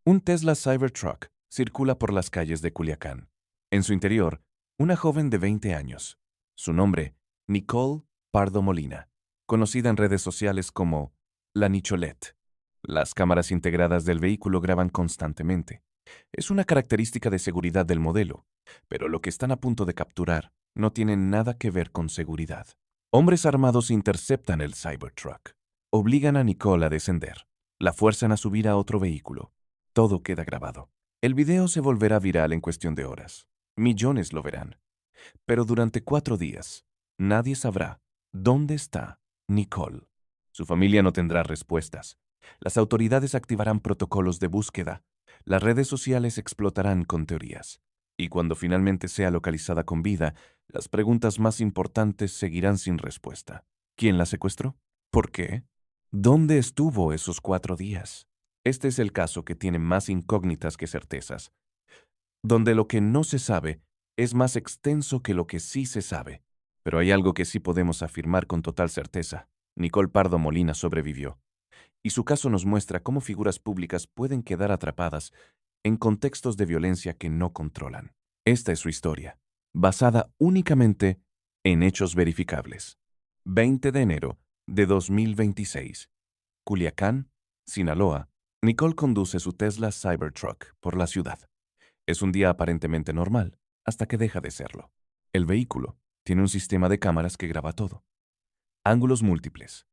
Un Tesla Cybertruck circula por las calles de Culiacán. En su interior, una joven de 20 años. Su nombre, Nicole Pardo Molina, conocida en redes sociales como La Nicholette. Las cámaras integradas del vehículo graban constantemente. Es una característica de seguridad del modelo, pero lo que están a punto de capturar no tiene nada que ver con seguridad. Hombres armados interceptan el Cybertruck. Obligan a Nicole a descender. La fuerzan a subir a otro vehículo. Todo queda grabado. El video se volverá viral en cuestión de horas. Millones lo verán. Pero durante 4 días, nadie sabrá dónde está Nicole. Su familia no tendrá respuestas. Las autoridades activarán protocolos de búsqueda. Las redes sociales explotarán con teorías. Y cuando finalmente sea localizada con vida, las preguntas más importantes seguirán sin respuesta. ¿Quién la secuestró? ¿Por qué? ¿Dónde estuvo esos 4 días? Este es el caso que tiene más incógnitas que certezas, donde lo que no se sabe es más extenso que lo que sí se sabe. Pero hay algo que sí podemos afirmar con total certeza. Nicole Pardo Molina sobrevivió. Y su caso nos muestra cómo figuras públicas pueden quedar atrapadas en contextos de violencia que no controlan. Esta es su historia, basada únicamente en hechos verificables. 20 de enero de 2026. Culiacán, Sinaloa. Nicole conduce su Tesla Cybertruck por la ciudad. Es un día aparentemente normal, hasta que deja de serlo. El vehículo tiene un sistema de cámaras que graba todo. Ángulos múltiples.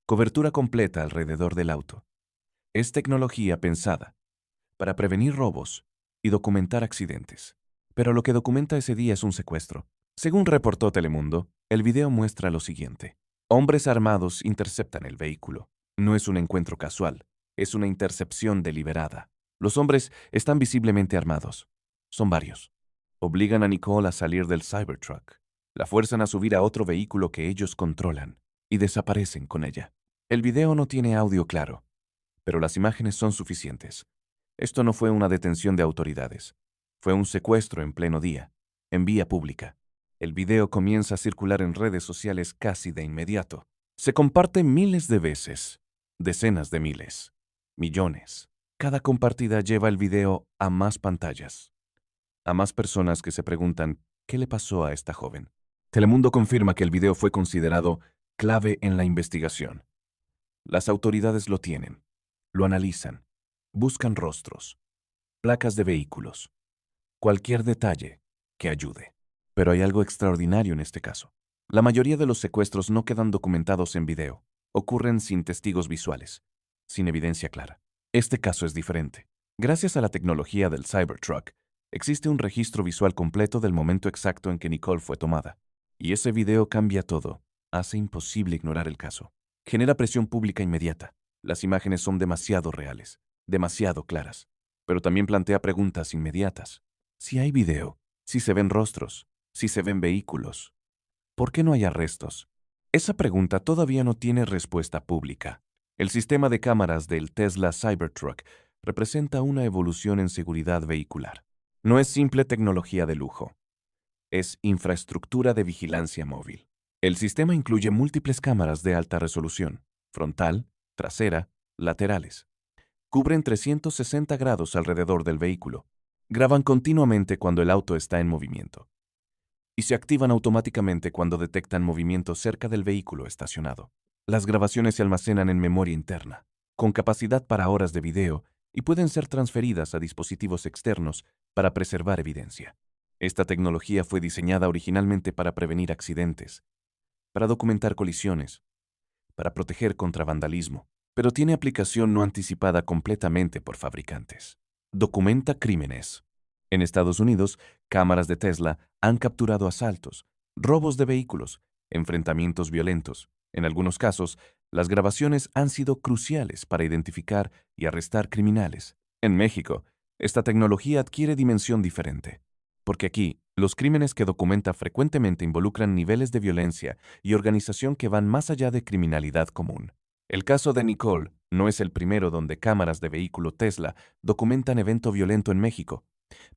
Cobertura completa alrededor del auto. Es tecnología pensada para prevenir robos y documentar accidentes. Pero lo que documenta ese día es un secuestro. Según reportó Telemundo, el video muestra lo siguiente. Hombres armados interceptan el vehículo. No es un encuentro casual, es una intercepción deliberada. Los hombres están visiblemente armados. Son varios. Obligan a Nicole a salir del Cybertruck. La fuerzan a subir a otro vehículo que ellos controlan y desaparecen con ella. El video no tiene audio claro, pero las imágenes son suficientes. Esto no fue una detención de autoridades. Fue un secuestro en pleno día, en vía pública. El video comienza a circular en redes sociales casi de inmediato. Se comparte miles de veces, decenas de miles, millones. Cada compartida lleva el video a más pantallas, a más personas que se preguntan qué le pasó a esta joven. Telemundo confirma que el video fue considerado clave en la investigación. Las autoridades lo tienen, lo analizan, buscan rostros, placas de vehículos, cualquier detalle que ayude. Pero hay algo extraordinario en este caso. La mayoría de los secuestros no quedan documentados en video, ocurren sin testigos visuales, sin evidencia clara. Este caso es diferente. Gracias a la tecnología del Cybertruck, existe un registro visual completo del momento exacto en que Nicole fue tomada. Y ese video cambia todo, hace imposible ignorar el caso. Genera presión pública inmediata. Las imágenes son demasiado reales, demasiado claras, pero también plantea preguntas inmediatas. Si hay video, si se ven rostros, si se ven vehículos, ¿por qué no hay arrestos? Esa pregunta todavía no tiene respuesta pública. El sistema de cámaras del Tesla Cybertruck representa una evolución en seguridad vehicular. No es simple tecnología de lujo, es infraestructura de vigilancia móvil. El sistema incluye múltiples cámaras de alta resolución, frontal, trasera, laterales. Cubren 360 grados alrededor del vehículo. Graban continuamente cuando el auto está en movimiento. Y se activan automáticamente cuando detectan movimiento cerca del vehículo estacionado. Las grabaciones se almacenan en memoria interna, con capacidad para horas de video, y pueden ser transferidas a dispositivos externos para preservar evidencia. Esta tecnología fue diseñada originalmente para prevenir accidentes, para documentar colisiones, para proteger contra vandalismo, pero tiene aplicación no anticipada completamente por fabricantes. Documenta crímenes. En Estados Unidos, cámaras de Tesla han capturado asaltos, robos de vehículos, enfrentamientos violentos. En algunos casos, las grabaciones han sido cruciales para identificar y arrestar criminales. En México, esta tecnología adquiere dimensión diferente, porque aquí, los crímenes que documenta frecuentemente involucran niveles de violencia y organización que van más allá de criminalidad común. El caso de Nicole no es el primero donde cámaras de vehículo Tesla documentan evento violento en México,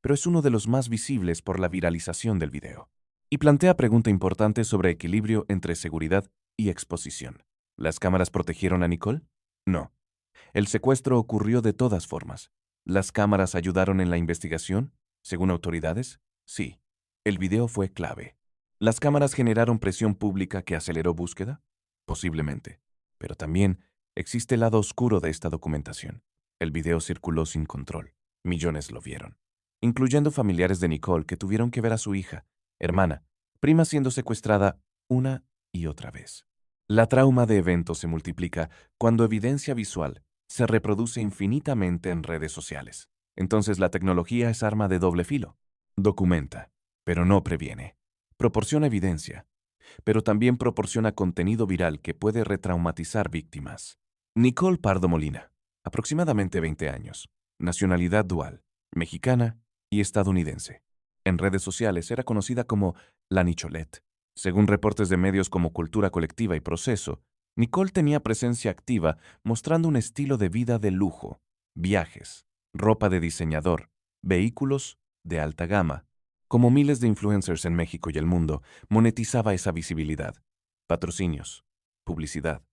pero es uno de los más visibles por la viralización del video. Y plantea pregunta importante sobre equilibrio entre seguridad y exposición. ¿Las cámaras protegieron a Nicole? No. El secuestro ocurrió de todas formas. ¿Las cámaras ayudaron en la investigación? Según autoridades, sí. El video fue clave. ¿Las cámaras generaron presión pública que aceleró búsqueda? Posiblemente. Pero también existe el lado oscuro de esta documentación. El video circuló sin control. Millones lo vieron, incluyendo familiares de Nicole que tuvieron que ver a su hija, hermana, prima siendo secuestrada una y otra vez. La trauma de eventos se multiplica cuando evidencia visual se reproduce infinitamente en redes sociales. Entonces la tecnología es arma de doble filo. Documenta, pero no previene. Proporciona evidencia, pero también proporciona contenido viral que puede retraumatizar víctimas. Nicole Pardo Molina, aproximadamente 20 años, nacionalidad dual, mexicana y estadounidense. En redes sociales era conocida como la Nicholette. Según reportes de medios como Cultura Colectiva y Proceso, Nicole tenía presencia activa mostrando un estilo de vida de lujo, viajes, ropa de diseñador, vehículos de alta gama. Como miles de influencers en México y el mundo, monetizaba esa visibilidad. Patrocinios, publicidad,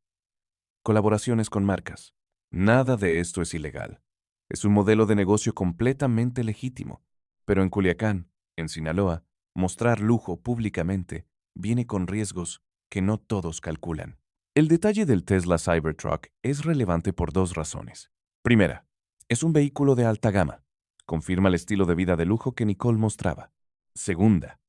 colaboraciones con marcas. Nada de esto es ilegal. Es un modelo de negocio completamente legítimo. Pero en Culiacán, en Sinaloa, mostrar lujo públicamente viene con riesgos que no todos calculan. El detalle del Tesla Cybertruck es relevante por dos razones. Primera, es un vehículo de alta gama. Confirma el estilo de vida de lujo que Nicole mostraba. Segunda,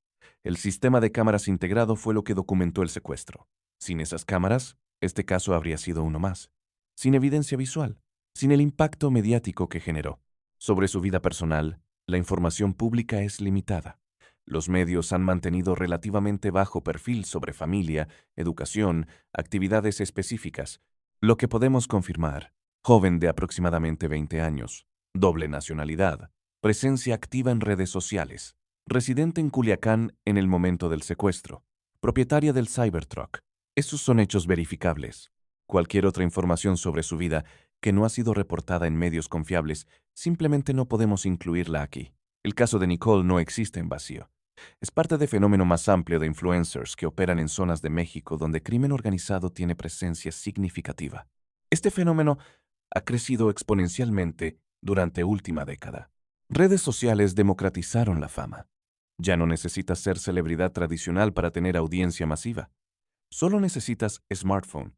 el sistema de cámaras integrado fue lo que documentó el secuestro. Sin esas cámaras, este caso habría sido uno más. Sin evidencia visual, sin el impacto mediático que generó. Sobre su vida personal, la información pública es limitada. Los medios han mantenido relativamente bajo perfil sobre familia, educación, actividades específicas. Lo que podemos confirmar, joven de aproximadamente 20 años, doble nacionalidad, presencia activa en redes sociales, residente en Culiacán en el momento del secuestro, propietaria del Cybertruck. Esos son hechos verificables. Cualquier otra información sobre su vida que no ha sido reportada en medios confiables, simplemente no podemos incluirla aquí. El caso de Nicole no existe en vacío. Es parte del fenómeno más amplio de influencers que operan en zonas de México donde crimen organizado tiene presencia significativa. Este fenómeno ha crecido exponencialmente durante última década. Redes sociales democratizaron la fama. Ya no necesitas ser celebridad tradicional para tener audiencia masiva. Solo necesitas smartphone,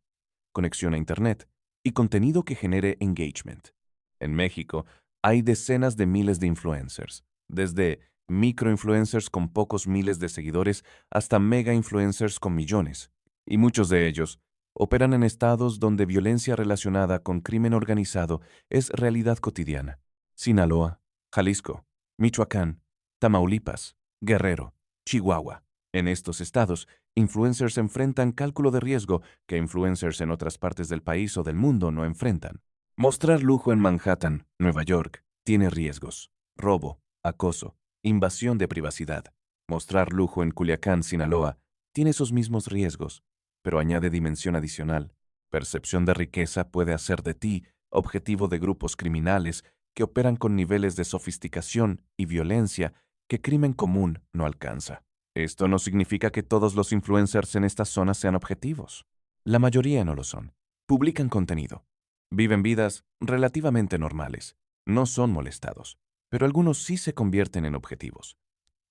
conexión a Internet y contenido que genere engagement. En México hay decenas de miles de influencers, desde microinfluencers con pocos miles de seguidores hasta mega influencers con millones, y muchos de ellos operan en estados donde violencia relacionada con crimen organizado es realidad cotidiana. Sinaloa, Jalisco, Michoacán, Tamaulipas, Guerrero, Chihuahua. En estos estados, influencers enfrentan cálculo de riesgo que influencers en otras partes del país o del mundo no enfrentan. Mostrar lujo en Manhattan, Nueva York, tiene riesgos: robo, acoso, invasión de privacidad. Mostrar lujo en Culiacán, Sinaloa, tiene esos mismos riesgos, pero añade dimensión adicional. Percepción de riqueza puede hacer de ti objetivo de grupos criminales que operan con niveles de sofisticación y violencia que crimen común no alcanza. Esto no significa que todos los influencers en estas zonas sean objetivos. La mayoría no lo son. Publican contenido. Viven vidas relativamente normales. No son molestados. Pero algunos sí se convierten en objetivos.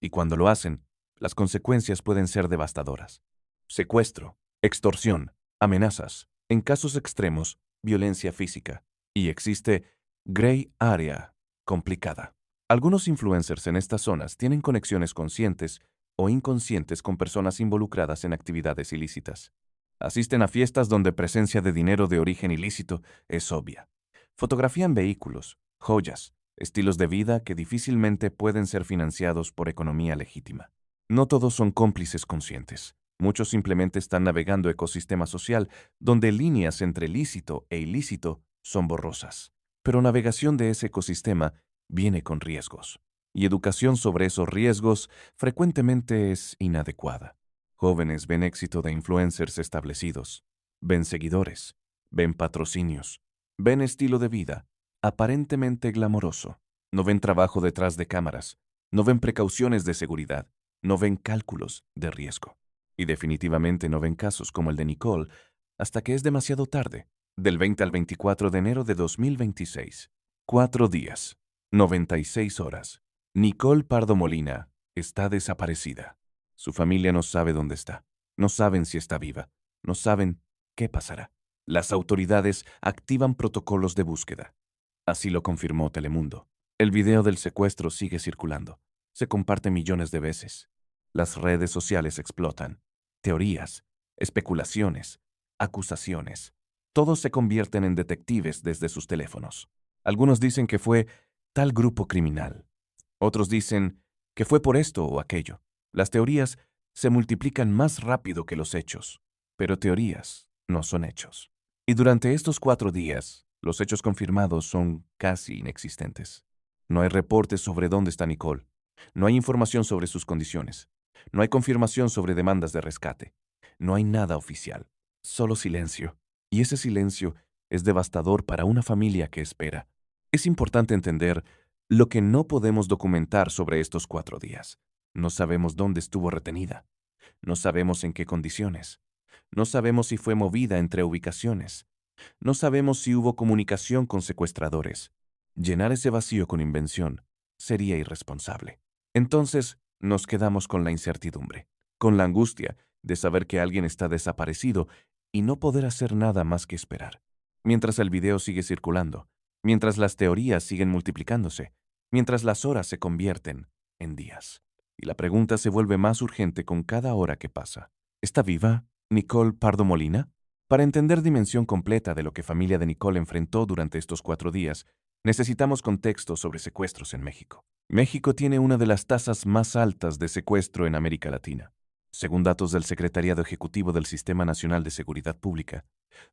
Y cuando lo hacen, las consecuencias pueden ser devastadoras. Secuestro, extorsión, amenazas, en casos extremos, violencia física. Y existe gray area complicada. Algunos influencers en estas zonas tienen conexiones conscientes o inconscientes con personas involucradas en actividades ilícitas. Asisten a fiestas donde presencia de dinero de origen ilícito es obvia. Fotografían vehículos, joyas, estilos de vida que difícilmente pueden ser financiados por economía legítima. No todos son cómplices conscientes. Muchos simplemente están navegando ecosistema social donde líneas entre lícito e ilícito son borrosas. Pero navegación de ese ecosistema viene con riesgos. Y educación sobre esos riesgos frecuentemente es inadecuada. Jóvenes ven éxito de influencers establecidos, ven seguidores, ven patrocinios, ven estilo de vida aparentemente glamoroso. No ven trabajo detrás de cámaras, no ven precauciones de seguridad, no ven cálculos de riesgo. Y definitivamente no ven casos como el de Nicole hasta que es demasiado tarde, del 20 al 24 de enero de 2026. 4 días. 96 horas. Nicole Pardo Molina está desaparecida. Su familia no sabe dónde está. No saben si está viva. No saben qué pasará. Las autoridades activan protocolos de búsqueda. Así lo confirmó Telemundo. El video del secuestro sigue circulando. Se comparte millones de veces. Las redes sociales explotan. Teorías, especulaciones, acusaciones. Todos se convierten en detectives desde sus teléfonos. Algunos dicen que fue tal grupo criminal. Otros dicen que fue por esto o aquello. Las teorías se multiplican más rápido que los hechos, pero teorías no son hechos. Y durante estos 4 días, los hechos confirmados son casi inexistentes. No hay reportes sobre dónde está Nicole. No hay información sobre sus condiciones. No hay confirmación sobre demandas de rescate. No hay nada oficial. Solo silencio. Y ese silencio es devastador para una familia que espera. Es importante entender lo que no podemos documentar sobre estos 4 días. No sabemos dónde estuvo retenida. No sabemos en qué condiciones. No sabemos si fue movida entre ubicaciones. No sabemos si hubo comunicación con secuestradores. Llenar ese vacío con invención sería irresponsable. Entonces, nos quedamos con la incertidumbre, con la angustia de saber que alguien está desaparecido y no poder hacer nada más que esperar. Mientras el video sigue circulando, mientras las teorías siguen multiplicándose, mientras las horas se convierten en días. Y la pregunta se vuelve más urgente con cada hora que pasa. ¿Está viva Nicole Pardo Molina? Para entender dimensión completa de lo que familia de Nicole enfrentó durante estos 4 días, necesitamos contexto sobre secuestros en México. México tiene una de las tasas más altas de secuestro en América Latina. Según datos del Secretariado Ejecutivo del Sistema Nacional de Seguridad Pública,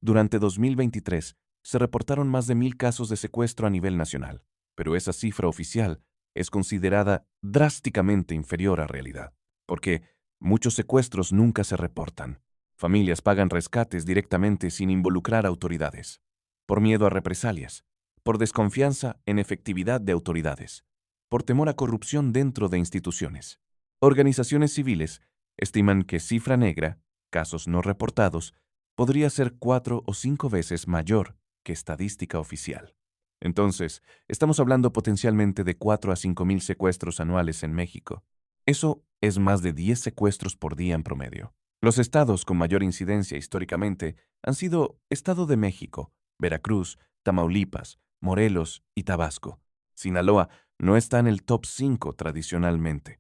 durante 2023 se reportaron más de 1,000 casos de secuestro a nivel nacional, pero esa cifra oficial es considerada drásticamente inferior a realidad, porque muchos secuestros nunca se reportan. Familias pagan rescates directamente sin involucrar a autoridades, por miedo a represalias, por desconfianza en efectividad de autoridades, por temor a corrupción dentro de instituciones. Organizaciones civiles estiman que cifra negra, casos no reportados, podría ser 4 o 5 veces mayor que estadística oficial. Entonces, estamos hablando potencialmente de 4 a 5,000 secuestros anuales en México. Eso es más de 10 secuestros por día en promedio. Los estados con mayor incidencia históricamente han sido Estado de México, Veracruz, Tamaulipas, Morelos y Tabasco. Sinaloa no está en el top 5 tradicionalmente,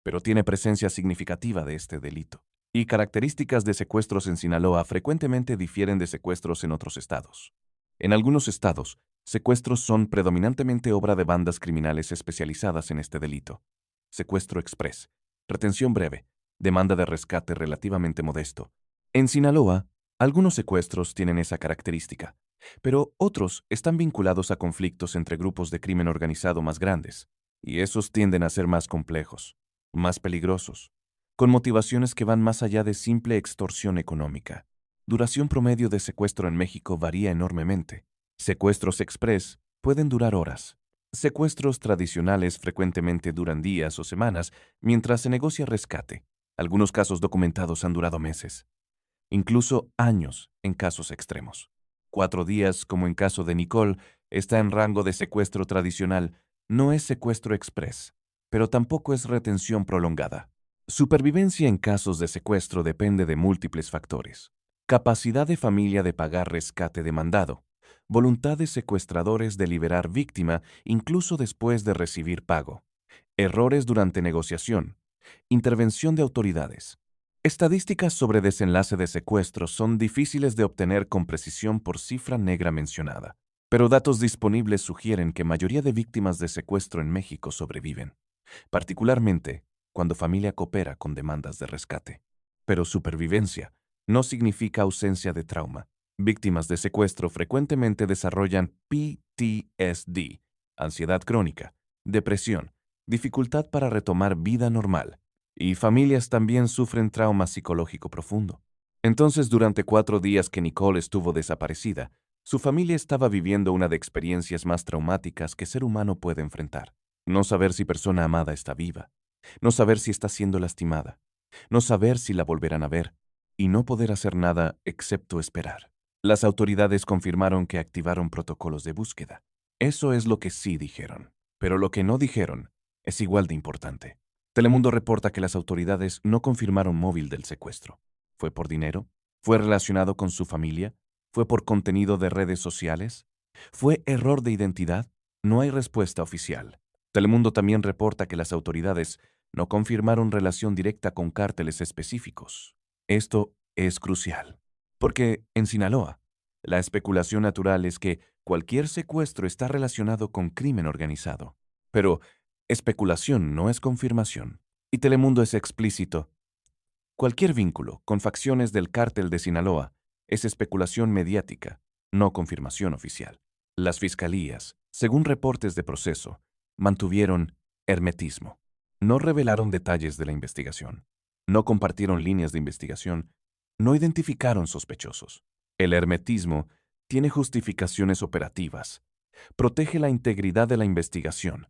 pero tiene presencia significativa de este delito. Y características de secuestros en Sinaloa frecuentemente difieren de secuestros en otros estados. En algunos estados, secuestros son predominantemente obra de bandas criminales especializadas en este delito. Secuestro express, retención breve, demanda de rescate relativamente modesto. En Sinaloa, algunos secuestros tienen esa característica, pero otros están vinculados a conflictos entre grupos de crimen organizado más grandes, y esos tienden a ser más complejos, más peligrosos, con motivaciones que van más allá de simple extorsión económica. Duración promedio de secuestro en México varía enormemente. Secuestros express pueden durar horas. Secuestros tradicionales frecuentemente duran días o semanas mientras se negocia rescate. Algunos casos documentados han durado meses, incluso años en casos extremos. 4 días, como en caso de Nicole, está en rango de secuestro tradicional. No es secuestro express, pero tampoco es retención prolongada. Supervivencia en casos de secuestro depende de múltiples factores. Capacidad de familia de pagar rescate demandado. Voluntad de secuestradores de liberar víctima incluso después de recibir pago. Errores durante negociación. Intervención de autoridades. Estadísticas sobre desenlace de secuestros son difíciles de obtener con precisión por cifra negra mencionada, pero datos disponibles sugieren que mayoría de víctimas de secuestro en México sobreviven, particularmente cuando familia coopera con demandas de rescate. Pero supervivencia no significa ausencia de trauma. Víctimas de secuestro frecuentemente desarrollan PTSD, ansiedad crónica, depresión, dificultad para retomar vida normal, y familias también sufren trauma psicológico profundo. Entonces, durante 4 días que Nicole estuvo desaparecida, su familia estaba viviendo una de experiencias más traumáticas que ser humano puede enfrentar. No saber si persona amada está viva, no saber si está siendo lastimada, no saber si la volverán a ver, y no poder hacer nada excepto esperar. Las autoridades confirmaron que activaron protocolos de búsqueda. Eso es lo que sí dijeron. Pero lo que no dijeron es igual de importante. Telemundo reporta que las autoridades no confirmaron móvil del secuestro. ¿Fue por dinero? ¿Fue relacionado con su familia? ¿Fue por contenido de redes sociales? ¿Fue error de identidad? No hay respuesta oficial. Telemundo también reporta que las autoridades no confirmaron relación directa con cárteles específicos. Esto es crucial, porque en Sinaloa, la especulación natural es que cualquier secuestro está relacionado con crimen organizado. Pero especulación no es confirmación. Y Telemundo es explícito. Cualquier vínculo con facciones del cártel de Sinaloa es especulación mediática, no confirmación oficial. Las fiscalías, según reportes de proceso, mantuvieron hermetismo. No revelaron detalles de la investigación. No compartieron líneas de investigación. No identificaron sospechosos. El hermetismo tiene justificaciones operativas. Protege la integridad de la investigación.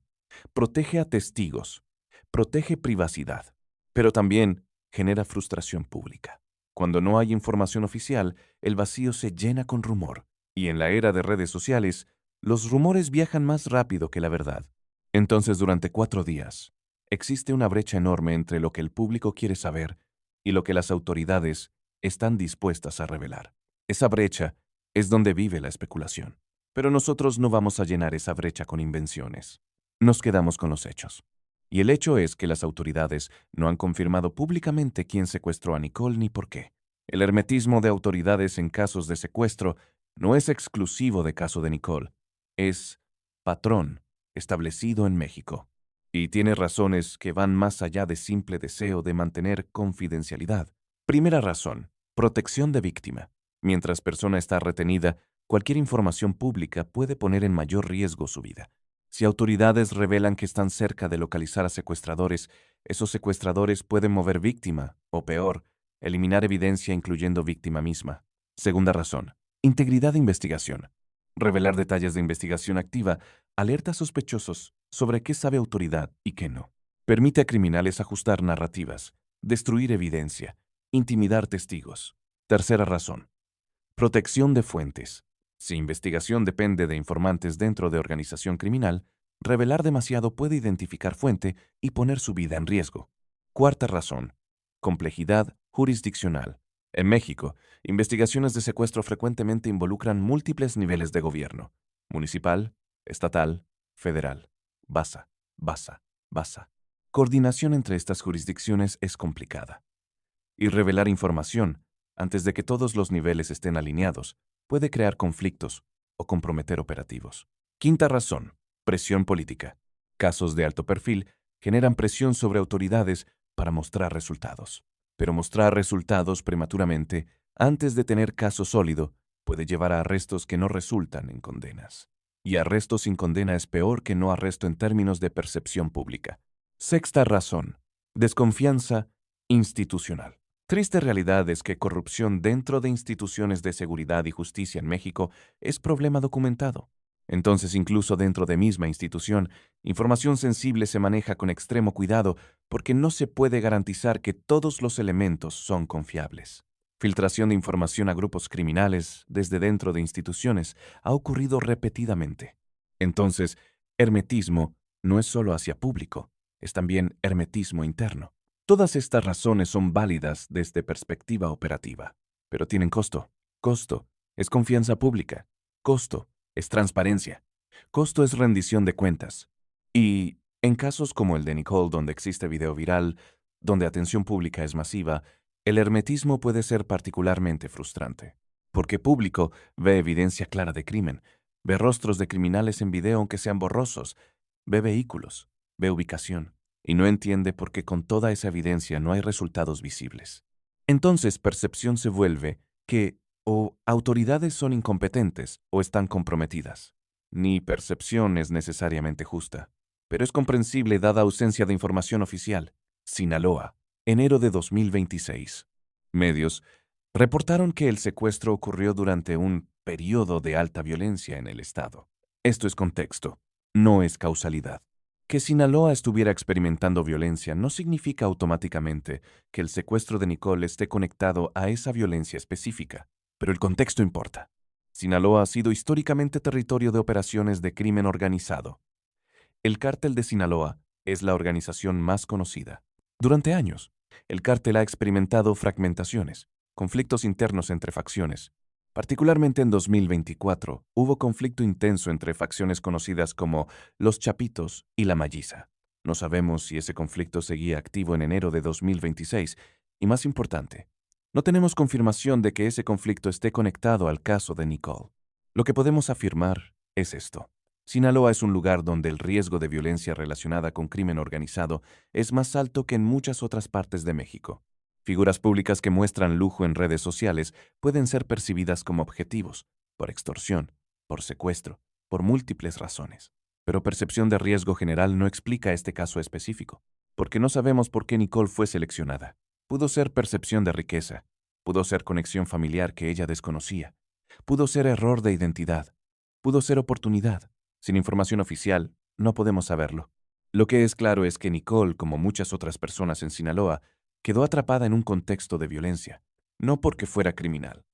Protege a testigos. Protege privacidad. Pero también genera frustración pública. Cuando no hay información oficial, el vacío se llena con rumor. Y en la era de redes sociales, los rumores viajan más rápido que la verdad. Entonces, durante 4 días, existe una brecha enorme entre lo que el público quiere saber y lo que las autoridades están dispuestas a revelar. Esa brecha es donde vive la especulación. Pero nosotros no vamos a llenar esa brecha con invenciones. Nos quedamos con los hechos. Y el hecho es que las autoridades no han confirmado públicamente quién secuestró a Nicole ni por qué. El hermetismo de autoridades en casos de secuestro no es exclusivo de caso de Nicole. Es patrón establecido en México. Y tiene razones que van más allá de simple deseo de mantener confidencialidad. Primera razón, protección de víctima. Mientras persona está retenida, cualquier información pública puede poner en mayor riesgo su vida. Si autoridades revelan que están cerca de localizar a secuestradores, esos secuestradores pueden mover víctima, o peor, eliminar evidencia incluyendo víctima misma. Segunda razón, integridad de investigación. Revelar detalles de investigación activa alerta a sospechosos sobre qué sabe autoridad y qué no. Permite a criminales ajustar narrativas, destruir evidencia, intimidar testigos. Tercera razón, protección de fuentes. Si investigación depende de informantes dentro de organización criminal, revelar demasiado puede identificar fuente y poner su vida en riesgo. Cuarta razón, complejidad jurisdiccional. En México, investigaciones de secuestro frecuentemente involucran múltiples niveles de gobierno: municipal, estatal, federal. Basa. Coordinación entre estas jurisdicciones es complicada. Y revelar información, antes de que todos los niveles estén alineados, puede crear conflictos o comprometer operativos. Quinta razón, presión política. Casos de alto perfil generan presión sobre autoridades para mostrar resultados. Pero mostrar resultados prematuramente, antes de tener caso sólido, puede llevar a arrestos que no resultan en condenas. Y arresto sin condena es peor que no arresto en términos de percepción pública. Sexta razón, desconfianza institucional. Triste realidad es que corrupción dentro de instituciones de seguridad y justicia en México es problema documentado. Entonces, incluso dentro de misma institución, información sensible se maneja con extremo cuidado porque no se puede garantizar que todos los elementos son confiables. Filtración de información a grupos criminales desde dentro de instituciones ha ocurrido repetidamente. Entonces, hermetismo no es solo hacia público, es también hermetismo interno. Todas estas razones son válidas desde perspectiva operativa, pero tienen costo. Costo es confianza pública. Costo es transparencia. Costo es rendición de cuentas. Y en casos como el de Nicole, donde existe video viral, donde atención pública es masiva, el hermetismo puede ser particularmente frustrante. Porque público ve evidencia clara de crimen, ve rostros de criminales en video aunque sean borrosos, ve vehículos, ve ubicación, y no entiende por qué con toda esa evidencia no hay resultados visibles. Entonces percepción se vuelve que o autoridades son incompetentes o están comprometidas. Ni percepción es necesariamente justa, pero es comprensible dada ausencia de información oficial. Sinaloa, enero de 2026. Medios reportaron que el secuestro ocurrió durante un periodo de alta violencia en el estado. Esto es contexto, no es causalidad. Que Sinaloa estuviera experimentando violencia no significa automáticamente que el secuestro de Nicole esté conectado a esa violencia específica, pero el contexto importa. Sinaloa ha sido históricamente territorio de operaciones de crimen organizado. El Cártel de Sinaloa es la organización más conocida. Durante años, el cártel ha experimentado fragmentaciones, conflictos internos entre facciones. Particularmente en 2024, hubo conflicto intenso entre facciones conocidas como Los Chapitos y La Malliza. No sabemos si ese conflicto seguía activo en enero de 2026, y más importante, no tenemos confirmación de que ese conflicto esté conectado al caso de Nicole. Lo que podemos afirmar es esto. Sinaloa es un lugar donde el riesgo de violencia relacionada con crimen organizado es más alto que en muchas otras partes de México. Figuras públicas que muestran lujo en redes sociales pueden ser percibidas como objetivos, por extorsión, por secuestro, por múltiples razones. Pero percepción de riesgo general no explica este caso específico, porque no sabemos por qué Nicole fue seleccionada. Pudo ser percepción de riqueza, pudo ser conexión familiar que ella desconocía, pudo ser error de identidad, pudo ser oportunidad. Sin información oficial, no podemos saberlo. Lo que es claro es que Nicole, como muchas otras personas en Sinaloa, quedó atrapada en un contexto de violencia, no porque fuera criminal,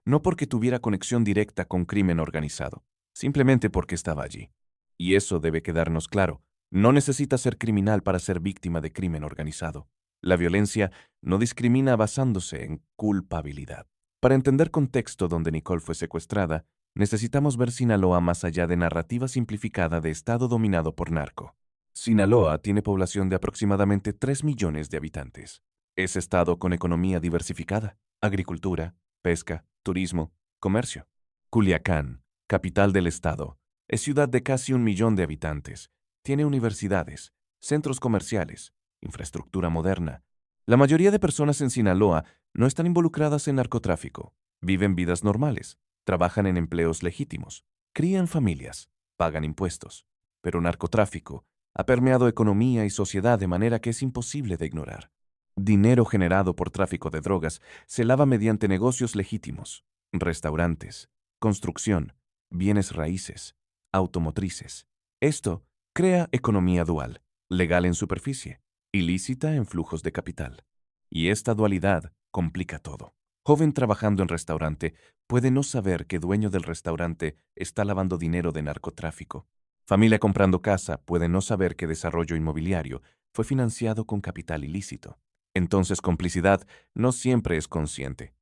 no porque tuviera conexión directa con crimen organizado, simplemente porque estaba allí. Y eso debe quedarnos claro, no necesita ser criminal para ser víctima de crimen organizado. La violencia no discrimina basándose en culpabilidad. Para entender contexto donde Nicole fue secuestrada, necesitamos ver Sinaloa más allá de narrativa simplificada de estado dominado por narco. Sinaloa tiene población de aproximadamente 3 millones de habitantes. Es estado con economía diversificada, agricultura, pesca, turismo, comercio. Culiacán, capital del estado, es ciudad de casi 1 millón de habitantes. Tiene universidades, centros comerciales, infraestructura moderna. La mayoría de personas en Sinaloa no están involucradas en narcotráfico. Viven vidas normales, trabajan en empleos legítimos, crían familias, pagan impuestos. Pero narcotráfico ha permeado economía y sociedad de manera que es imposible de ignorar. Dinero generado por tráfico de drogas se lava mediante negocios legítimos, restaurantes, construcción, bienes raíces, automotrices. Esto crea economía dual, legal en superficie, ilícita en flujos de capital. Y esta dualidad complica todo. Joven trabajando en restaurante puede no saber que dueño del restaurante está lavando dinero de narcotráfico. Familia comprando casa puede no saber que desarrollo inmobiliario fue financiado con capital ilícito. Entonces, complicidad no siempre es consciente.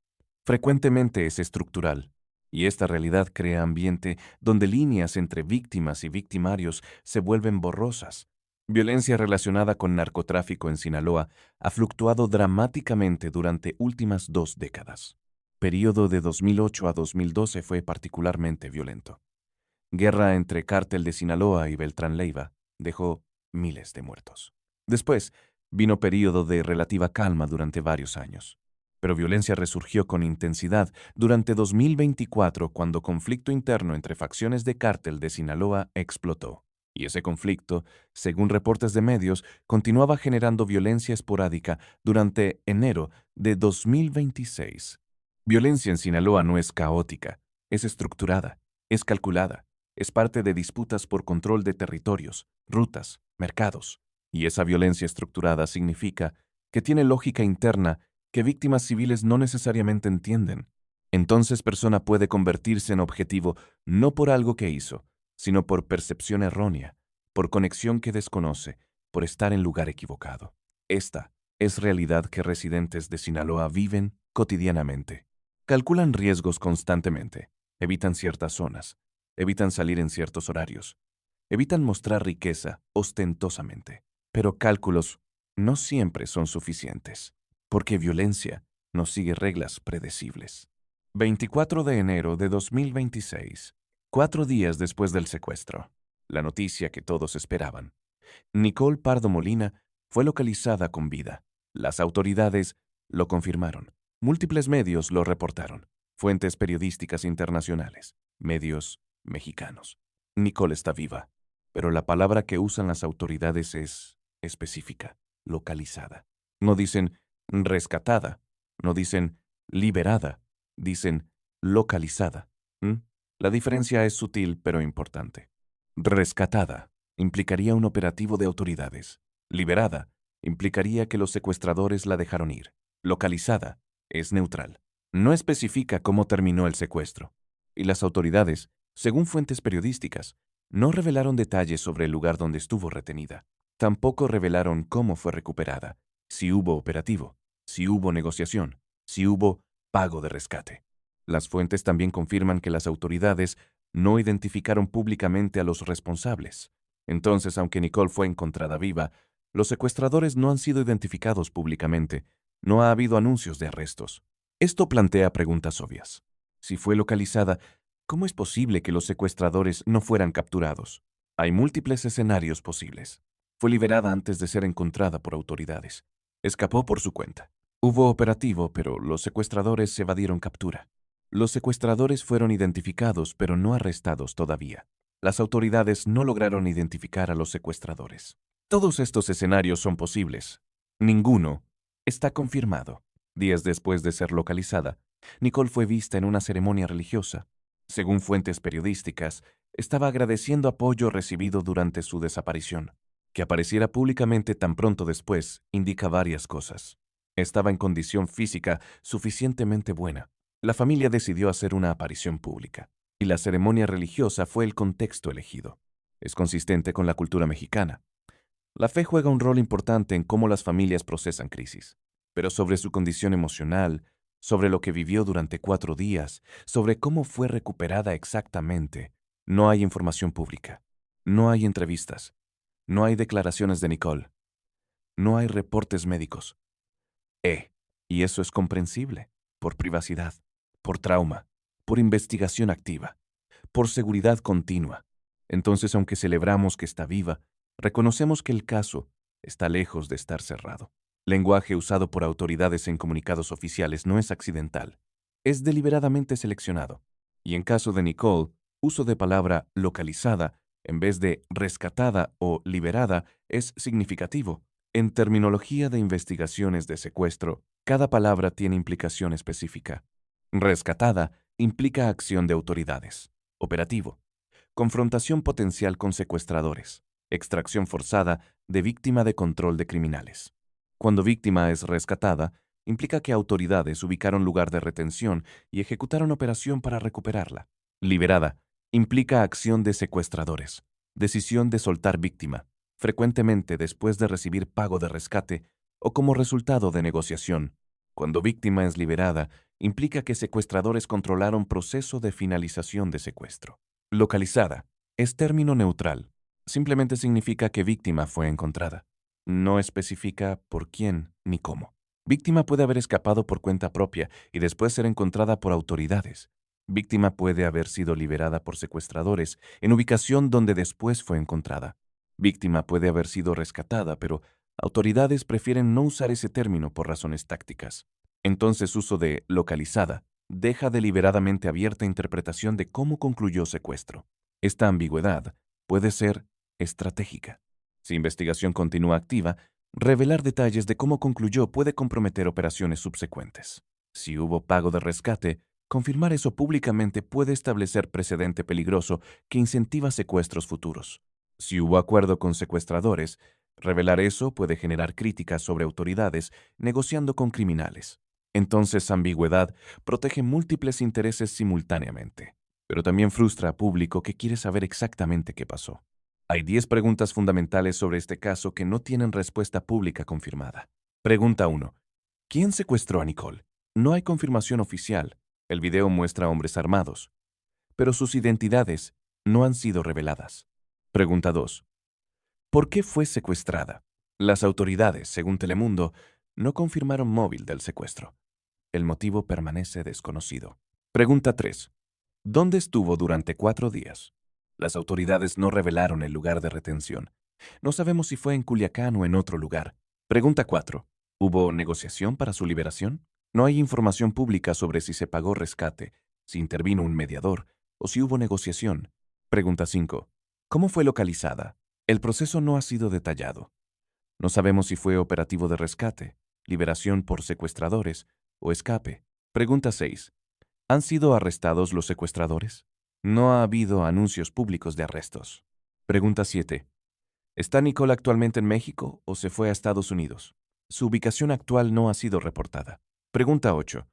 Frecuentemente es estructural. Y esta realidad crea ambiente donde líneas entre víctimas y victimarios se vuelven borrosas. Violencia relacionada con narcotráfico en Sinaloa ha fluctuado dramáticamente durante últimas 2 décadas. Período de 2008 a 2012 fue particularmente violento. Guerra entre Cártel de Sinaloa y Beltrán Leiva dejó miles de muertos. Después, vino período de relativa calma durante varios años. Pero violencia resurgió con intensidad durante 2024 cuando conflicto interno entre facciones de Cártel de Sinaloa explotó. Y ese conflicto, según reportes de medios, continuaba generando violencia esporádica durante enero de 2026. Violencia en Sinaloa no es caótica, es estructurada, es calculada, es parte de disputas por control de territorios, rutas, mercados. Y esa violencia estructurada significa que tiene lógica interna que víctimas civiles no necesariamente entienden. Entonces persona puede convertirse en objetivo no por algo que hizo, sino por percepción errónea, por conexión que desconoce, por estar en lugar equivocado. Esta es realidad que residentes de Sinaloa viven cotidianamente. Calculan riesgos constantemente, evitan ciertas zonas, evitan salir en ciertos horarios, evitan mostrar riqueza ostentosamente. Pero cálculos no siempre son suficientes, porque violencia no sigue reglas predecibles. 24 de enero de 2026, 4 días después del secuestro. La noticia que todos esperaban. Nicole Pardo Molina fue localizada con vida. Las autoridades lo confirmaron. Múltiples medios lo reportaron. Fuentes periodísticas internacionales, medios mexicanos. Nicole está viva, pero la palabra que usan las autoridades es específica, localizada. No dicen rescatada, no dicen liberada, dicen localizada. La diferencia es sutil pero importante. Rescatada implicaría un operativo de autoridades. Liberada implicaría que los secuestradores la dejaron ir. Localizada es neutral. No especifica cómo terminó el secuestro. Y las autoridades, según fuentes periodísticas, No revelaron detalles sobre el lugar donde estuvo retenida. Tampoco revelaron cómo fue recuperada, si hubo operativo, si hubo negociación, si hubo pago de rescate. Las fuentes también confirman que las autoridades no identificaron públicamente a los responsables. Entonces, aunque Nicole fue encontrada viva, los secuestradores no han sido identificados públicamente. No ha habido anuncios de arrestos. Esto plantea preguntas obvias. Si fue localizada, ¿cómo es posible que los secuestradores no fueran capturados? Hay múltiples escenarios posibles. Fue liberada antes de ser encontrada por autoridades. Escapó por su cuenta. Hubo operativo, pero los secuestradores evadieron captura. Los secuestradores fueron identificados, pero no arrestados todavía. Las autoridades no lograron identificar a los secuestradores. Todos estos escenarios son posibles. Ninguno está confirmado. Días después de ser localizada, Nicole fue vista en una ceremonia religiosa. Según fuentes periodísticas, estaba agradeciendo apoyo recibido durante su desaparición. Que apareciera públicamente tan pronto después indica varias cosas. Estaba en condición física suficientemente buena. La familia decidió hacer una aparición pública, y la ceremonia religiosa fue el contexto elegido. Es consistente con la cultura mexicana. La fe juega un rol importante en cómo las familias procesan crisis, pero sobre su condición emocional, sobre lo que vivió durante 4 días, sobre cómo fue recuperada exactamente, no hay información pública, no hay entrevistas, no hay declaraciones de Nicole, no hay reportes médicos. Y eso es comprensible, por privacidad, por trauma, por investigación activa, por seguridad continua. Entonces, aunque celebramos que está viva, reconocemos que el caso está lejos de estar cerrado. Lenguaje usado por autoridades en comunicados oficiales no es accidental, es deliberadamente seleccionado. Y en caso de Nicole, uso de palabra localizada en vez de rescatada o liberada es significativo. En terminología de investigaciones de secuestro, cada palabra tiene implicación específica. Rescatada implica acción de autoridades. Operativo. Confrontación potencial con secuestradores. Extracción forzada de víctima de control de criminales. Cuando víctima es rescatada, implica que autoridades ubicaron lugar de retención y ejecutaron operación para recuperarla. Liberada implica acción de secuestradores. Decisión de soltar víctima, frecuentemente después de recibir pago de rescate o como resultado de negociación. Cuando víctima es liberada, implica que secuestradores controlaron proceso de finalización de secuestro. Localizada es término neutral. Simplemente significa que víctima fue encontrada. No especifica por quién ni cómo. Víctima puede haber escapado por cuenta propia y después ser encontrada por autoridades. Víctima puede haber sido liberada por secuestradores en ubicación donde después fue encontrada. Víctima puede haber sido rescatada, pero autoridades prefieren no usar ese término por razones tácticas. Entonces, uso de localizada deja deliberadamente abierta interpretación de cómo concluyó secuestro. Esta ambigüedad puede ser estratégica. Si investigación continúa activa, revelar detalles de cómo concluyó puede comprometer operaciones subsecuentes. Si hubo pago de rescate, confirmar eso públicamente puede establecer precedente peligroso que incentiva secuestros futuros. Si hubo acuerdo con secuestradores, revelar eso puede generar críticas sobre autoridades negociando con criminales. Entonces, ambigüedad protege múltiples intereses simultáneamente, pero también frustra a público que quiere saber exactamente qué pasó. Hay 10 preguntas fundamentales sobre este caso que no tienen respuesta pública confirmada. Pregunta 1. ¿Quién secuestró a Nicole? No hay confirmación oficial. El video muestra hombres armados, pero sus identidades no han sido reveladas. Pregunta 2. ¿Por qué fue secuestrada? Las autoridades, según Telemundo, no confirmaron móvil del secuestro. El motivo permanece desconocido. Pregunta 3. ¿Dónde estuvo durante 4 días? Las autoridades no revelaron el lugar de retención. No sabemos si fue en Culiacán o en otro lugar. Pregunta 4. ¿Hubo negociación para su liberación? No hay información pública sobre si se pagó rescate, si intervino un mediador o si hubo negociación. Pregunta 5. ¿Cómo fue localizada? El proceso no ha sido detallado. No sabemos si fue operativo de rescate, liberación por secuestradores o escape. Pregunta 6. ¿Han sido arrestados los secuestradores? No ha habido anuncios públicos de arrestos. Pregunta 7. ¿Está Nicole actualmente en México o se fue a Estados Unidos? Su ubicación actual no ha sido reportada. Pregunta 8.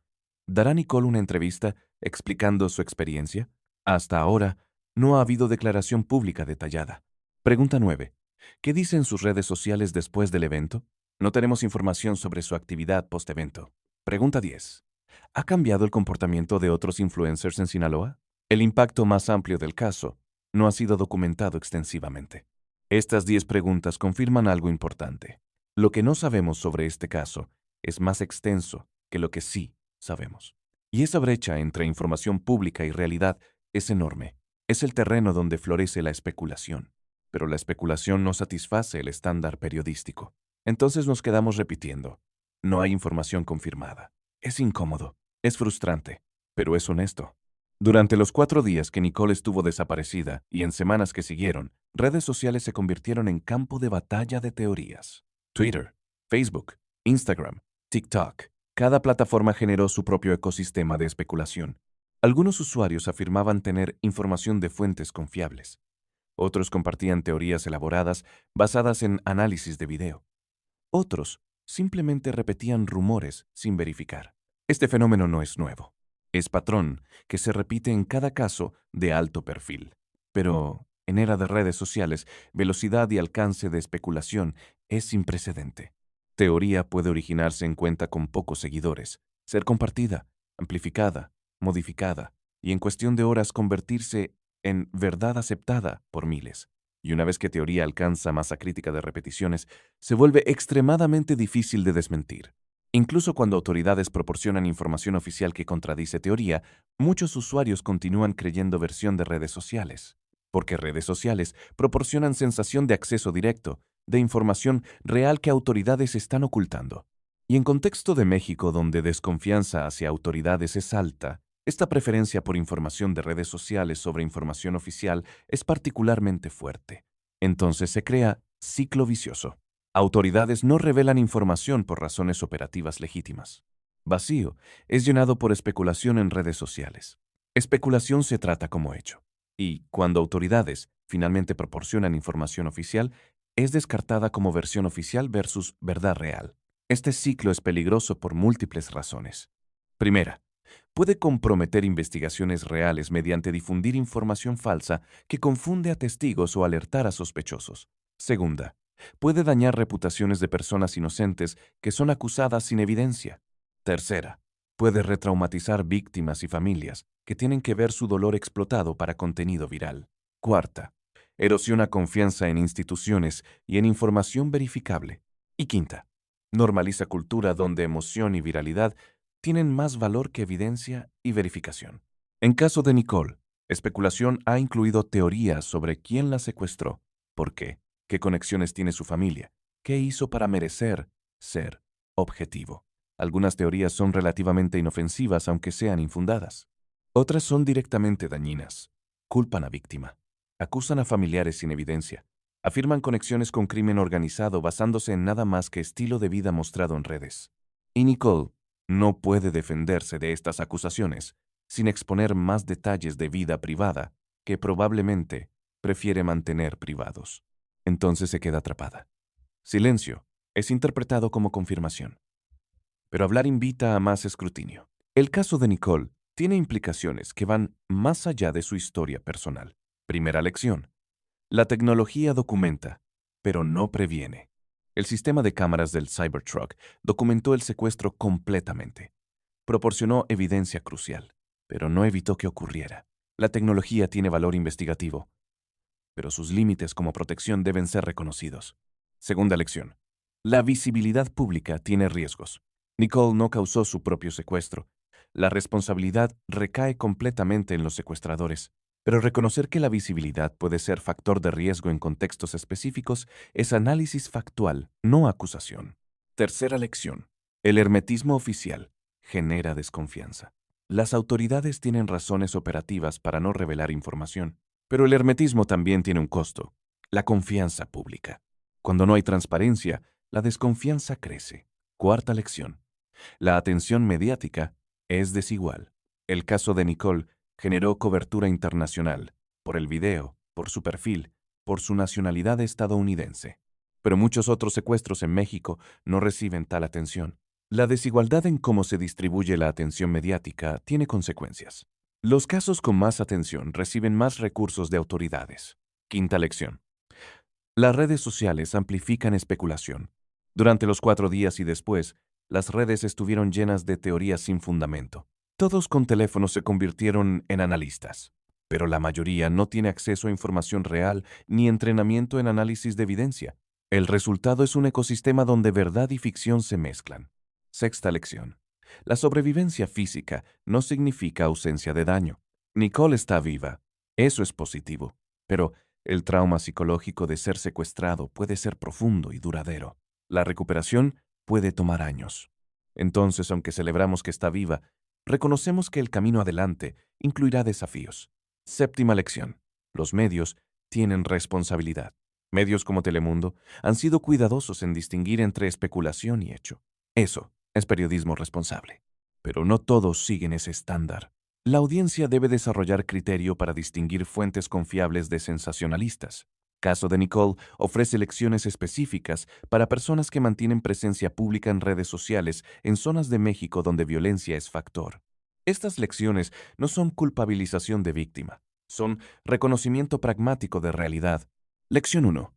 ¿Dará Nicole una entrevista explicando su experiencia? Hasta ahora, No ha habido declaración pública detallada. Pregunta 9. ¿Qué dicen sus redes sociales después del evento? No tenemos información sobre su actividad post-evento. Pregunta 10. ¿Ha cambiado el comportamiento de otros influencers en Sinaloa? El impacto más amplio del caso no ha sido documentado extensivamente. Estas 10 preguntas confirman algo importante. Lo que no sabemos sobre este caso es más extenso que lo que sí sabemos. Y esa brecha entre información pública y realidad es enorme. Es el terreno donde florece la especulación. Pero la especulación no satisface el estándar periodístico. Entonces nos quedamos repitiendo. No hay información confirmada. Es incómodo, es frustrante, pero es honesto. Durante los 4 días que Nicole estuvo desaparecida y en semanas que siguieron, redes sociales se convirtieron en campo de batalla de teorías. Twitter, Facebook, Instagram, TikTok. Cada plataforma generó su propio ecosistema de especulación. Algunos usuarios afirmaban tener información de fuentes confiables. Otros compartían teorías elaboradas basadas en análisis de video. Otros simplemente repetían rumores sin verificar. Este fenómeno no es nuevo. Es patrón que se repite en cada caso de alto perfil. Pero, en era de redes sociales, velocidad y alcance de especulación es sin precedente. Teoría puede originarse en cuenta con pocos seguidores, ser compartida, amplificada, modificada, y en cuestión de horas convertirse en verdad aceptada por miles. Y una vez que teoría alcanza masa crítica de repeticiones, se vuelve extremadamente difícil de desmentir. Incluso cuando autoridades proporcionan información oficial que contradice teoría, muchos usuarios continúan creyendo versión de redes sociales, porque redes sociales proporcionan sensación de acceso directo, de información real que autoridades están ocultando. Y en contexto de México, donde desconfianza hacia autoridades es alta, esta preferencia por información de redes sociales sobre información oficial es particularmente fuerte. Entonces se crea ciclo vicioso. Autoridades no revelan información por razones operativas legítimas. Vacío es llenado por especulación en redes sociales. Especulación se trata como hecho. Y cuando autoridades finalmente proporcionan información oficial, es descartada como versión oficial versus verdad real. Este ciclo es peligroso por múltiples razones. Primera, puede comprometer investigaciones reales mediante difundir información falsa que confunde a testigos o alertar a sospechosos. Segunda, puede dañar reputaciones de personas inocentes que son acusadas sin evidencia. Tercera, puede retraumatizar víctimas y familias que tienen que ver su dolor explotado para contenido viral. Cuarta, erosiona confianza en instituciones y en información verificable. Y quinta, normaliza cultura donde emoción y viralidad tienen más valor que evidencia y verificación. En caso de Nicole, especulación ha incluido teorías sobre quién la secuestró, por qué conexiones tiene su familia, qué hizo para merecer ser objetivo. Algunas teorías son relativamente inofensivas aunque sean infundadas. Otras son directamente dañinas. Culpan a víctima. Acusan a familiares sin evidencia. Afirman conexiones con crimen organizado basándose en nada más que estilo de vida mostrado en redes. Y Nicole no puede defenderse de estas acusaciones sin exponer más detalles de vida privada que probablemente prefiere mantener privados. Entonces se queda atrapada. Silencio es interpretado como confirmación. Pero hablar invita a más escrutinio. El caso de Nicole tiene implicaciones que van más allá de su historia personal. Primera lección. La tecnología documenta, pero no previene. El sistema de cámaras del Cybertruck documentó el secuestro completamente. Proporcionó evidencia crucial, pero no evitó que ocurriera. La tecnología tiene valor investigativo, pero sus límites como protección deben ser reconocidos. Segunda lección. La visibilidad pública tiene riesgos. Nicole no causó su propio secuestro. La responsabilidad recae completamente en los secuestradores. Pero reconocer que la visibilidad puede ser factor de riesgo en contextos específicos es análisis factual, no acusación. Tercera lección. El hermetismo oficial genera desconfianza. Las autoridades tienen razones operativas para no revelar información, pero el hermetismo también tiene un costo: la confianza pública. Cuando no hay transparencia, la desconfianza crece. Cuarta lección. La atención mediática es desigual. El caso de Nicole generó cobertura internacional, por el video, por su perfil, por su nacionalidad estadounidense. Pero muchos otros secuestros en México no reciben tal atención. La desigualdad en cómo se distribuye la atención mediática tiene consecuencias. Los casos con más atención reciben más recursos de autoridades. Quinta lección. Las redes sociales amplifican especulación. Durante los 4 días y después, las redes estuvieron llenas de teorías sin fundamento. Todos con teléfonos se convirtieron en analistas, pero la mayoría no tiene acceso a información real ni entrenamiento en análisis de evidencia. El resultado es un ecosistema donde verdad y ficción se mezclan. Sexta lección. La sobrevivencia física no significa ausencia de daño. Nicole está viva. Eso es positivo. Pero el trauma psicológico de ser secuestrado puede ser profundo y duradero. La recuperación puede tomar años. Entonces, aunque celebramos que está viva, reconocemos que el camino adelante incluirá desafíos. Séptima lección. Los medios tienen responsabilidad. Medios como Telemundo han sido cuidadosos en distinguir entre especulación y hecho. Eso es periodismo responsable. Pero no todos siguen ese estándar. La audiencia debe desarrollar criterio para distinguir fuentes confiables de sensacionalistas. Caso de Nicole ofrece lecciones específicas para personas que mantienen presencia pública en redes sociales en zonas de México donde violencia es factor. Estas lecciones no son culpabilización de víctima, son reconocimiento pragmático de realidad. Lección 1.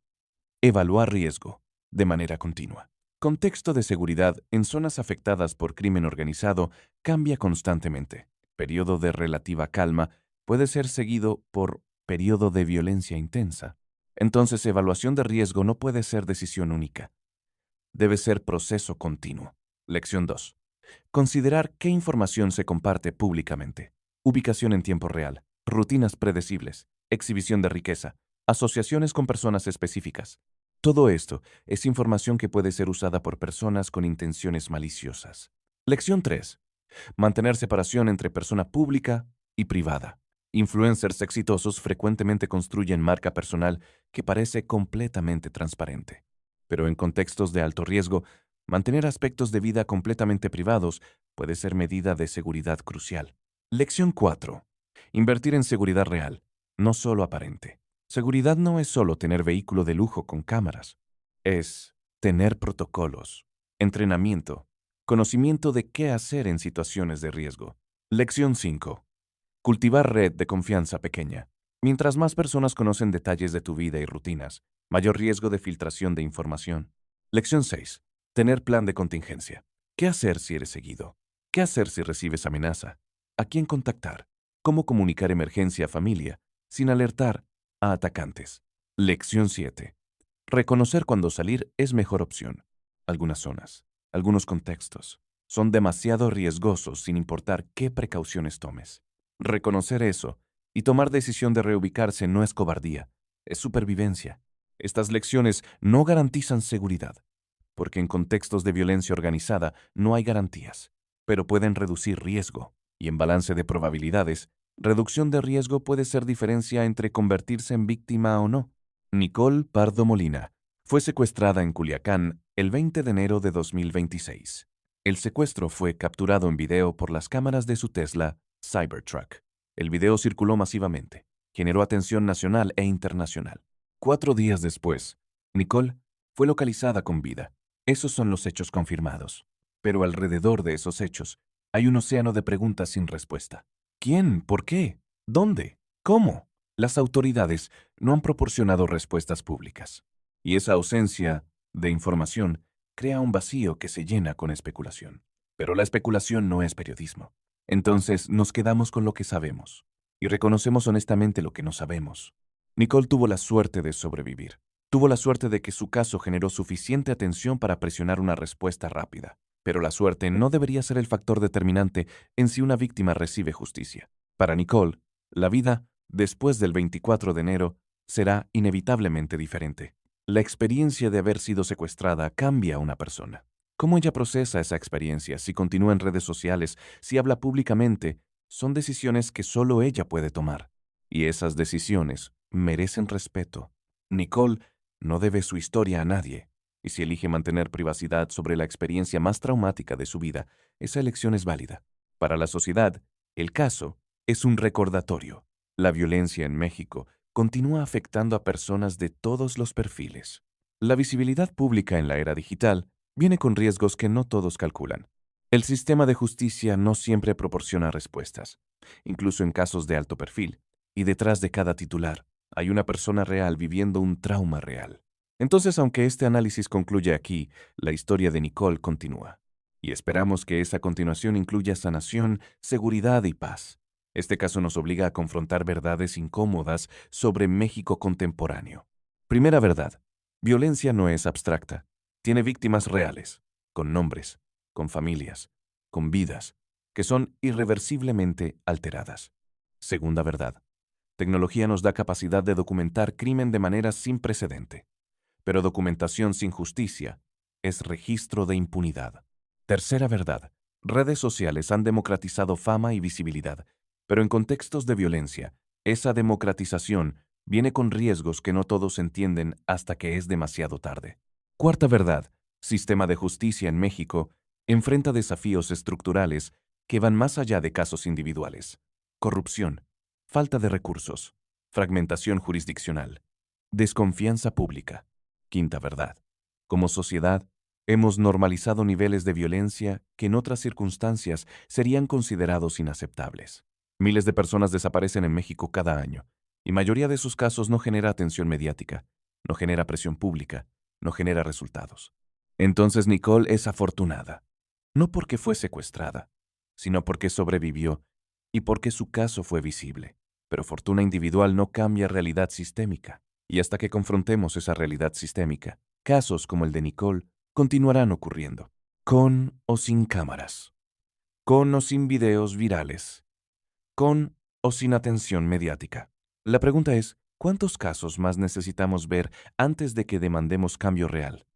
Evaluar riesgo de manera continua. Contexto de seguridad en zonas afectadas por crimen organizado cambia constantemente. Periodo de relativa calma puede ser seguido por periodo de violencia intensa. Entonces, evaluación de riesgo no puede ser decisión única. Debe ser proceso continuo. Lección 2. Considerar qué información se comparte públicamente. Ubicación en tiempo real, rutinas predecibles, exhibición de riqueza, asociaciones con personas específicas. Todo esto es información que puede ser usada por personas con intenciones maliciosas. Lección 3. Mantener separación entre persona pública y privada. Influencers exitosos frecuentemente construyen marca personal que parece completamente transparente. Pero en contextos de alto riesgo, mantener aspectos de vida completamente privados puede ser medida de seguridad crucial. Lección 4. Invertir en seguridad real, no solo aparente. Seguridad no es solo tener vehículo de lujo con cámaras. Es tener protocolos, entrenamiento, conocimiento de qué hacer en situaciones de riesgo. Lección 5. Cultivar red de confianza pequeña. Mientras más personas conocen detalles de tu vida y rutinas, mayor riesgo de filtración de información. Lección 6. Tener plan de contingencia. ¿Qué hacer si eres seguido? ¿Qué hacer si recibes amenaza? ¿A quién contactar? ¿Cómo comunicar emergencia a familia sin alertar a atacantes? Lección 7. Reconocer cuando salir es mejor opción. Algunas zonas, algunos contextos, son demasiado riesgosos sin importar qué precauciones tomes. Reconocer eso y tomar decisión de reubicarse no es cobardía, es supervivencia. Estas lecciones no garantizan seguridad, porque en contextos de violencia organizada no hay garantías, pero pueden reducir riesgo. Y en balance de probabilidades, reducción de riesgo puede ser diferencia entre convertirse en víctima o no. Nicole Pardo Molina fue secuestrada en Culiacán el 20 de enero de 2026. El secuestro fue capturado en video por las cámaras de su Tesla Cybertruck. El video circuló masivamente, generó atención nacional e internacional. 4 días después, Nicole fue localizada con vida. Esos son los hechos confirmados. Pero alrededor de esos hechos hay un océano de preguntas sin respuesta. ¿Quién? ¿Por qué? ¿Dónde? ¿Cómo? Las autoridades no han proporcionado respuestas públicas. Y esa ausencia de información crea un vacío que se llena con especulación. Pero la especulación no es periodismo. Entonces nos quedamos con lo que sabemos y reconocemos honestamente lo que no sabemos. Nicole tuvo la suerte de sobrevivir. Tuvo la suerte de que su caso generó suficiente atención para presionar una respuesta rápida. Pero la suerte no debería ser el factor determinante en si una víctima recibe justicia. Para Nicole, la vida, después del 24 de enero, será inevitablemente diferente. La experiencia de haber sido secuestrada cambia a una persona. Cómo ella procesa esa experiencia, si continúa en redes sociales, si habla públicamente, son decisiones que solo ella puede tomar. Y esas decisiones merecen respeto. Nicole no debe su historia a nadie. Y si elige mantener privacidad sobre la experiencia más traumática de su vida, esa elección es válida. Para la sociedad, el caso es un recordatorio. La violencia en México continúa afectando a personas de todos los perfiles. La visibilidad pública en la era digital viene con riesgos que no todos calculan. El sistema de justicia no siempre proporciona respuestas. incluso en casos de alto perfil, y detrás de cada titular hay una persona real viviendo un trauma real. Entonces, aunque este análisis concluye aquí, la historia de Nicole continúa. Y esperamos que esa continuación incluya sanación, seguridad y paz. Este caso nos obliga a confrontar verdades incómodas sobre México contemporáneo. Primera verdad: violencia no es abstracta. Tiene víctimas reales, con nombres, con familias, con vidas, que son irreversiblemente alteradas. Segunda verdad: tecnología nos da capacidad de documentar crimen de manera sin precedente. Pero documentación sin justicia es registro de impunidad. Tercera verdad: redes sociales han democratizado fama y visibilidad, pero en contextos de violencia, esa democratización viene con riesgos que no todos entienden hasta que es demasiado tarde. Cuarta verdad: sistema de justicia en México enfrenta desafíos estructurales que van más allá de casos individuales. Corrupción, falta de recursos, fragmentación jurisdiccional, desconfianza pública. Quinta verdad: como sociedad, hemos normalizado niveles de violencia que en otras circunstancias serían considerados inaceptables. Miles de personas desaparecen en México cada año, y mayoría de sus casos no genera atención mediática, no genera presión pública, no genera resultados. Entonces Nicole es afortunada, no porque fue secuestrada, sino porque sobrevivió y porque su caso fue visible. Pero fortuna individual no cambia realidad sistémica. Y hasta que confrontemos esa realidad sistémica, casos como el de Nicole continuarán ocurriendo, con o sin cámaras, con o sin videos virales, con o sin atención mediática. La pregunta es, ¿cuántos casos más necesitamos ver antes de que demandemos cambio real?